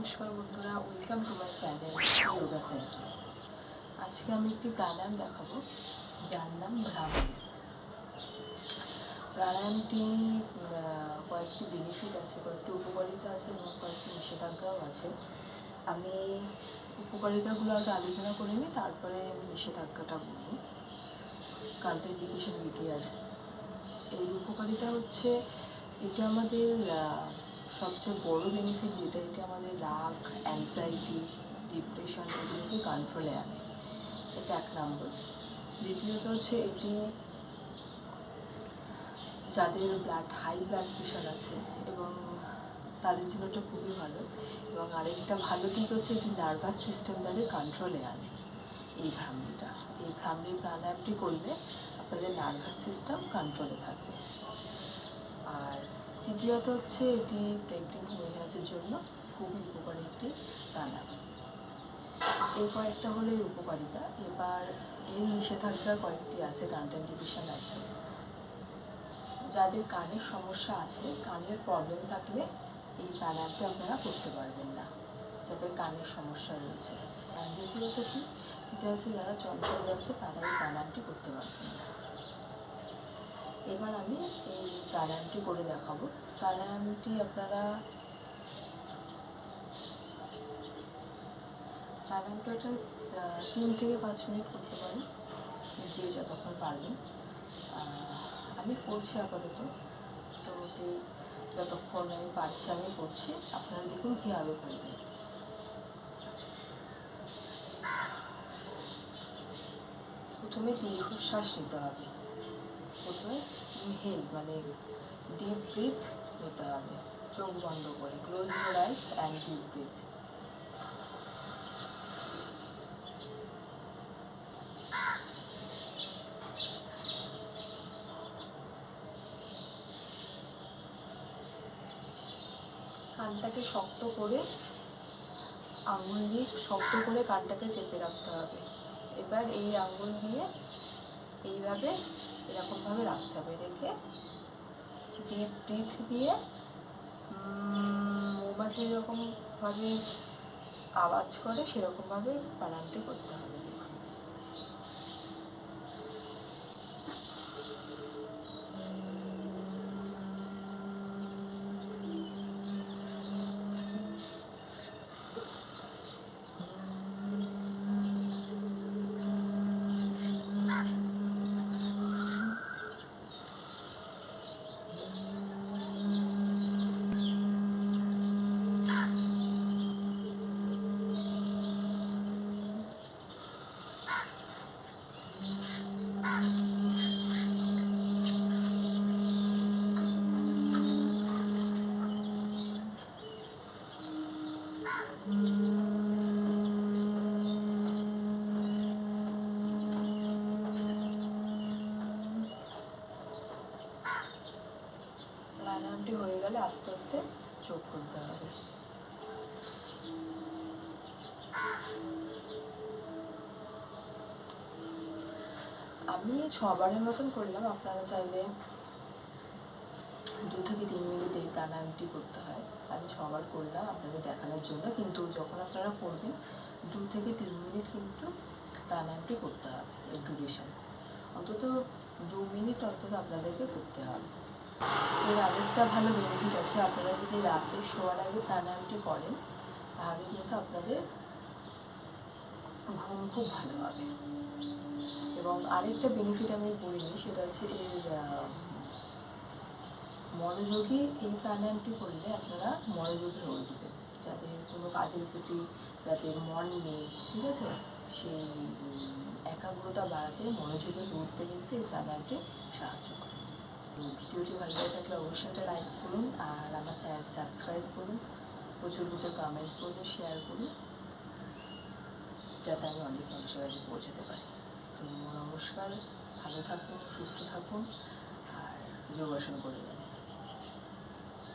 নমস্কার বন্ধুরা, welcome to my channel yoga centre. আজকে আমি একটি প্রাণায়াম দেখাবো, যার নাম ভ্রামরী। প্রাণায়ামটি কয়েকটি বেনিফিট আছে, কয়েকটি উপকারিতা আছে এবং কয়েকটি নিষেধাজ্ঞাও আছে। আমি উপকারিতাগুলো আগে আলোচনা করে নিই, তারপরে আমি নিষেধাজ্ঞাটা বলব। কাল্টিভেশন বিধি আছে। এই উপকারিতা হচ্ছে, এটা আমাদের সবচেয়ে বড় বেনিফিট যেটা, এটা আমাদের রাগ, অ্যাংজাইটি, ডিপ্রেশন এগুলোকে কন্ট্রোলে আনে। এটা এক নম্বর। দ্বিতীয়ত হচ্ছে, এটি যাদের হাই ব্লাড প্রেশার আছে এবং তাদের জন্য এটা খুবই ভালো। এবং আরেকটা ভালো দিক হচ্ছে, এটি নার্ভাস সিস্টেমটাকে কন্ট্রোলে আনে। এই ভ্রামরী প্রাণায়ামটি করলে আপনাদের নার্ভাস সিস্টেম কন্ট্রোলে থাকবে। আর তৃতীয়ত হচ্ছে, এটি প্রেগনেন্ট মহিলাদের জন্য খুবই উপকারী একটি প্রাণায়াম। এই কয়েকটা হলো এর উপকারিতা। এবার এর নিষেধাজ্ঞা কয়েকটি আছে, কন্ট্রাইন্ডিকেশন আছে। যাদের কানের সমস্যা আছে, কানের প্রবলেম থাকলে এই প্রাণায়ামটি আপনারা করতে পারবেন না, যাদের কানের সমস্যা রয়েছে। আর দ্বিতীয়ত হচ্ছে, যারা চঞ্চল যাচ্ছে তারা এই প্রাণায়ামটি করতে পারবেন না। এবার আমি এই প্রাণায়ামটি করে দেখাবো। প্রাণায়ামটি আপনারা একটা 3 থেকে 5 মিনিট করতে পারেন, যে যতক্ষণ পারবেন। আমি করছি আপাতত, তো যতক্ষণ আমি পারছি আমি করছি, আপনারা দেখুন কীভাবে করবেন। প্রথমে দীর্ঘশ্বাস নিতে হবে। প্রথমে ইনহেল মানে ডিপ ব্রিথ নিতে হবে, চোখ বন্ধ করে। Close your eyes and deep breath. কানটাকে শক্ত করে, আঙুল দিয়ে শক্ত করে কানটাকে চেপে রাখতে হবে। এবার এই আঙুল দিয়ে এইভাবে এরকমভাবে রাখতে হবে, রেখে ডিপ ব্রিথ দিয়ে মৌমাছি যেরকমভাবে আওয়াজ করে সেরকমভাবে প্রাণায়ামটি করতে হবে। প্রাণায়ামটি হয়ে গেলে আস্তে আস্তে চোখ খুলতে হবে। আমি 6 বারের মতন করলাম। আপনারা চাইলে 2 থেকে 3 মিনিট এই প্রাণায়ামটি করতে হয়। আমি 6 বার করলাম আপনাদের দেখানোর জন্য, কিন্তু যখন আপনারা করবেন 2 থেকে 3 মিনিট কিন্তু প্রাণায়ামটি করতে হবে। এর ডিউরেশন অন্তত 2 মিনিট অন্তত আপনাদেরকে করতে হবে। এর আরেকটা ভালো বেনিফিট আছে, আপনারা যদি রাতে শোয়ার আগে প্রাণায়ামটি করেন তাহলে কিন্তু আপনাদের ঘুম খুব ভালো হবে। এবং আরেকটা বেনিফিট আমি বলিনি, সেটা হচ্ছে এর মনোযোগী। এই প্রাণায়ামটি করলে আপনারা মনোযোগী হয়ে উঠবেন। যাদের কোনো কাজের প্রতি যাদের মন নেই, ঠিক আছে, সেই একাগ্রতা বাড়াতে, মনোযোগী হয়ে উঠতে কিন্তু এই প্রাণায়ামটি সাহায্য করে। ভিডিওটি ভালো লাগে থাকলে অবশ্যই একটা লাইক করুন, আর আমার চ্যানেল সাবস্ক্রাইব করুন, প্রচুর কমেন্ট করুন, শেয়ার করুন, যাতে আমি অনেক মানুষের কাছে পৌঁছাতে পারি। তো নমস্কার, ভালো থাকুন, সুস্থ থাকুন, আর যোগাসন করে